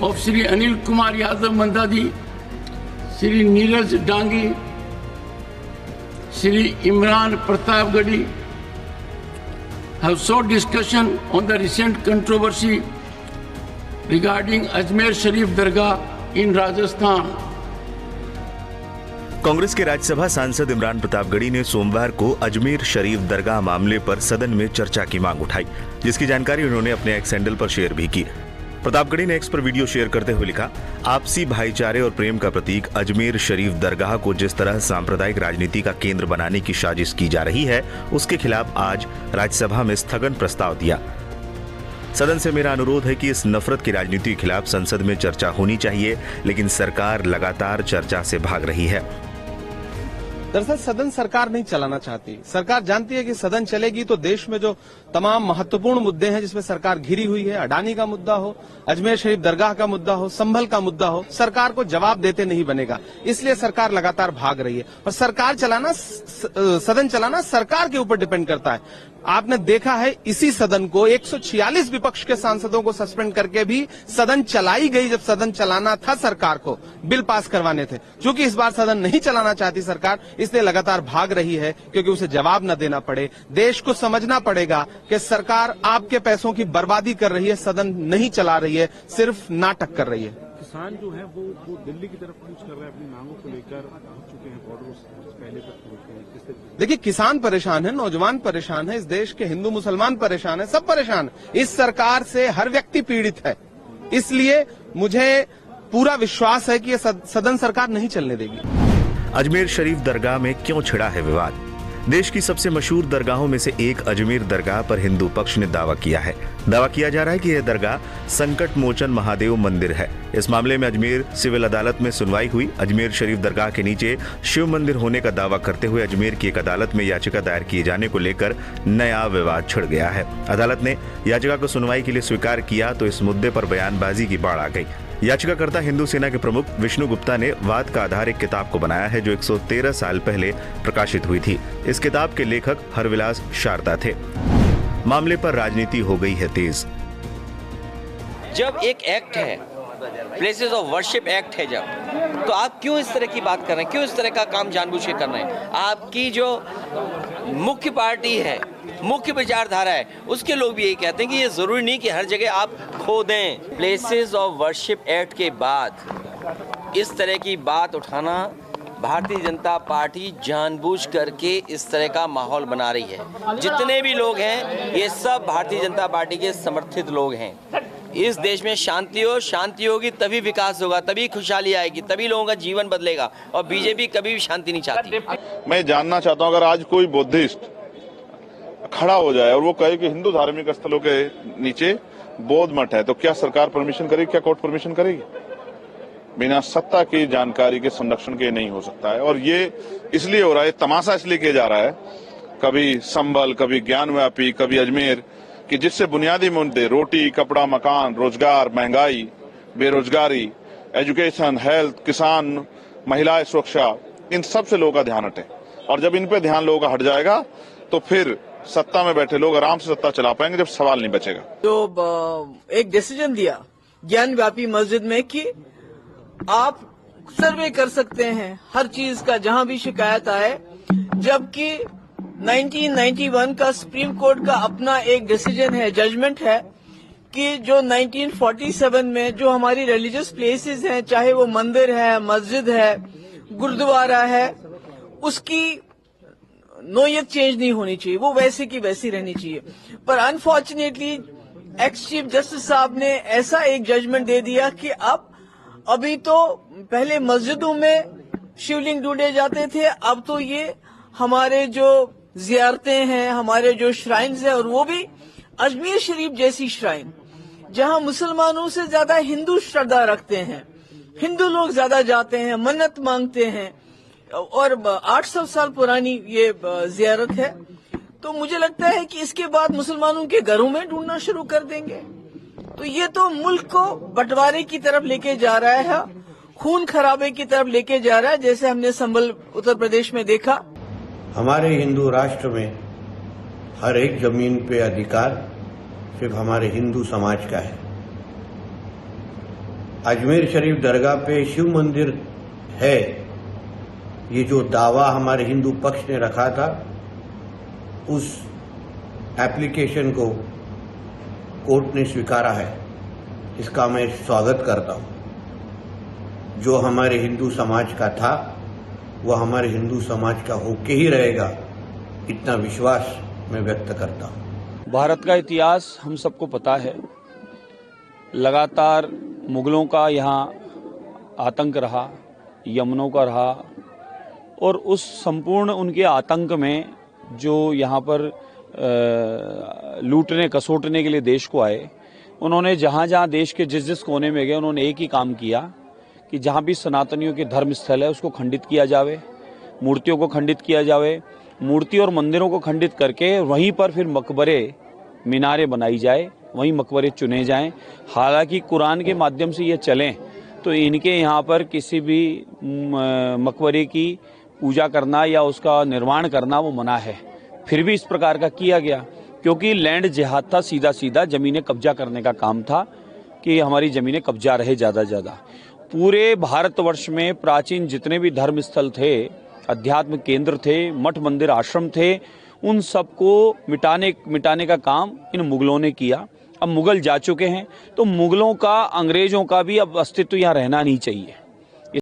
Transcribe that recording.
of Sri Anil Kumar Yadav Mandadi, Sri Neeraj Dangi, Sri Imran Pratapgadi have sought discussion on the recent controversy regarding Ajmer Sharif Dargah in Rajasthan. Congress के राज्यसभा सांसद इमरान प्रतापगढ़ी ने सोमवार को अजमेर शरीफ दरगाह मामले पर सदन में चर्चा की मांग उठाई, जिसकी जानकारी उन्होंने अपने एक्स हैंडल पर शेयर भी की। प्रतापगढ़ी ने एक्स पर वीडियो शेयर करते हुए लिखा, आपसी भाईचारे और प्रेम का प्रतीक अजमेर शरीफ दरगाह को जिस तरह सांप्रदायिक राजनीति का केंद्र बनाने की साजिश की जा रही है, उसके खिलाफ आज राज्यसभा में स्थगन प्रस्ताव दिया। सदन से मेरा अनुरोध है कि इस नफरत की राजनीति के खिलाफ संसद में चर्चा होनी चाहिए, लेकिन सरकार लगातार चर्चा से भाग रही है। दरअसल सदन सरकार नहीं चलाना चाहती। सरकार जानती है कि सदन चलेगी तो देश में जो तमाम महत्वपूर्ण मुद्दे हैं जिसमें सरकार घिरी हुई है, अडानी का मुद्दा हो, अजमेर शरीफ दरगाह का मुद्दा हो, संभल का मुद्दा हो, सरकार को जवाब देते नहीं बनेगा। इसलिए सरकार लगातार भाग रही है और सरकार चलाना, सदन चलाना सरकार के ऊपर डिपेंड करता है। आपने देखा है इसी सदन को 146 विपक्ष के सांसदों को सस्पेंड करके भी सदन चलाई गई, जब सदन चलाना था सरकार को, बिल पास करवाने थे। क्योंकि इस बार सदन नहीं चलाना चाहती सरकार, इसलिए लगातार भाग रही है, क्योंकि उसे जवाब न देना पड़े। देश को समझना पड़ेगा कि सरकार आपके पैसों की बर्बादी कर रही है, सदन नहीं चला रही है, सिर्फ नाटक कर रही है। किसान जो है वो दिल्ली की तरफ कूच कर रहे हैं, अपनी मांगों को लेकर पहुंच चुके हैं, बॉर्डर पहले तक पहुंचते हैं। देखिए, किसान परेशान है, नौजवान परेशान है, इस देश के हिंदू मुसलमान परेशान है, सब परेशान है। इस सरकार से हर व्यक्ति पीड़ित है। इसलिए मुझे पूरा विश्वास है कि ये सदन सरकार नहीं चलने देगी। अजमेर शरीफ दरगाह में क्यों छिड़ा है विवाद? देश की सबसे मशहूर दरगाहों में से एक अजमेर दरगाह पर हिंदू पक्ष ने दावा किया है। दावा किया जा रहा है कि यह दरगाह संकट मोचन महादेव मंदिर है। इस मामले में अजमेर सिविल अदालत में सुनवाई हुई। अजमेर शरीफ दरगाह के नीचे शिव मंदिर होने का दावा करते हुए अजमेर की एक अदालत में याचिका दायर किए जाने को लेकर नया विवाद छिड़ गया है। अदालत ने याचिका को सुनवाई के लिए स्वीकार किया तो इस मुद्दे पर बयानबाजी की बाढ़ आ गई। याचिकाकर्ता हिंदू सेना के प्रमुख विष्णु गुप्ता ने वाद का आधार एक किताब को बनाया है जो 113 साल पहले प्रकाशित हुई थी। इस किताब के लेखक हरविलास शारदा थे। मामले पर राजनीति हो गई है तेज। जब एक एक्ट है, प्लेसेस ऑफ वर्शिप एक्ट है, जब तो आप क्यों इस तरह की बात कर रहे हैं, क्यों इस तरह का काम जानबूझ के कर रहे हैं? आपकी जो मुख्य पार्टी है, मुख्य विचारधारा है, उसके लोग भी यही कहते हैं कि ये जरूरी नहीं कि हर जगह आप खो दें। प्लेसेस ऑफ वर्शिप एक्ट के बाद इस तरह की बात उठाना, भारतीय जनता पार्टी जानबूझ करके इस तरह का माहौल बना रही है। जितने भी लोग हैं ये सब भारतीय जनता पार्टी के समर्थित लोग हैं। इस देश में शांति होगी तभी विकास होगा, तभी खुशहाली आएगी, तभी लोगों का जीवन बदलेगा। और बीजेपी कभी भी शांति नहीं चाहती। मैं जानना चाहता हूं, अगर आज कोई बुद्धिस्ट खड़ा हो जाए और वो कहे कि हिंदू धार्मिक स्थलों के नीचे बौद्ध मठ है, तो क्या सरकार परमिशन करेगी? क्या कोर्ट परमिशन करेगी? बिना सत्ता की जानकारी के संरक्षण के नहीं हो सकता है। और ये इसलिए हो रहा है, तमाशा इसलिए किया जा रहा है, कभी संभल, कभी ज्ञानव्यापी, कभी अजमेर, कि जिससे बुनियादी मुद्दे रोटी, कपड़ा, मकान, रोजगार, महंगाई, बेरोजगारी, एजुकेशन, हेल्थ, किसान, महिलाएं, सुरक्षा, इन सब से लोगों का ध्यान हटे। और जब इन पे ध्यान लोगों का हट जाएगा तो फिर सत्ता में बैठे लोग आराम से सत्ता चला पाएंगे, जब सवाल नहीं बचेगा। जो एक डिसीजन दिया ज्ञानव्यापी मस्जिद में कि आप सर्वे कर सकते हैं हर चीज का, जहां भी शिकायत आए, जबकि 1991 का सुप्रीम कोर्ट का अपना एक डिसीजन है, जजमेंट है, कि जो 1947 में जो हमारी रिलीजियस प्लेसेस हैं, चाहे वो मंदिर है, मस्जिद है, गुरुद्वारा है, उसकी नोयत चेंज नहीं होनी चाहिए, वो वैसे की वैसी रहनी चाहिए। पर अनफॉर्चुनेटली एक्स चीफ जस्टिस साहब ने ऐसा एक जजमेंट दे दिया कि अब अभी तो पहले मस्जिदों में शिवलिंग ढूंढे जाते थे, अब तो ये हमारे जो जियारतें हैं, हमारे जो श्राइन्स हैं, और वो भी अजमेर शरीफ जैसी श्राइन जहां मुसलमानों से ज्यादा हिंदू श्रद्धा रखते हैं, हिंदू लोग ज्यादा जाते हैं, मन्नत मांगते हैं, और 800 साल पुरानी ये जियारत है। तो मुझे लगता है कि इसके बाद मुसलमानों के घरों में ढूंढना शुरू कर देंगे। तो ये तो मुल्क को बंटवारे की तरफ लेके जा रहा है, खून खराबे की तरफ लेके जा रहा है, जैसे हमने संभल उत्तर प्रदेश में देखा। हमारे हिंदू राष्ट्र में हर एक जमीन पे अधिकार सिर्फ हमारे हिंदू समाज का है। अजमेर शरीफ दरगाह पे शिव मंदिर है, ये जो दावा हमारे हिंदू पक्ष ने रखा था, उस एप्लीकेशन को कोर्ट ने स्वीकारा है। इसका मैं स्वागत करता हूं। जो हमारे हिंदू समाज का था वह हमारे हिंदू समाज का होके ही रहेगा, इतना विश्वास मैं व्यक्त करता हूं। भारत का इतिहास हम सबको पता है। लगातार मुगलों का यहाँ आतंक रहा, यमनों का रहा, और उस संपूर्ण उनके आतंक में जो यहाँ पर लूटने कसोटने के लिए देश को आए, उन्होंने जहाँ जहाँ देश के जिस जिस कोने में गए उन्होंने एक ही काम किया कि जहाँ भी सनातनियों के धर्म स्थल है उसको खंडित किया जावे, मूर्तियों को खंडित किया जावे, मूर्ति और मंदिरों को खंडित करके वहीं पर फिर मकबरे मीनारें बनाई जाए, वहीं मकबरे चुने जाएं। हालांकि कुरान के माध्यम से ये चलें तो इनके यहाँ पर किसी भी मकबरे की पूजा करना या उसका निर्माण करना वो मना है। फिर भी इस प्रकार का किया गया क्योंकि लैंड जिहाद था, सीधा सीधा जमीनें कब्जा करने का काम था कि हमारी जमीनें कब्जा रहे ज़्यादा ज़्यादा। पूरे भारतवर्ष में प्राचीन जितने भी धर्म स्थल थे, अध्यात्म केंद्र थे, मठ मंदिर आश्रम थे, उन सबको मिटाने का काम इन मुगलों ने किया। अब मुगल जा चुके हैं तो मुगलों का, अंग्रेजों का भी अब अस्तित्व यहाँ रहना नहीं चाहिए।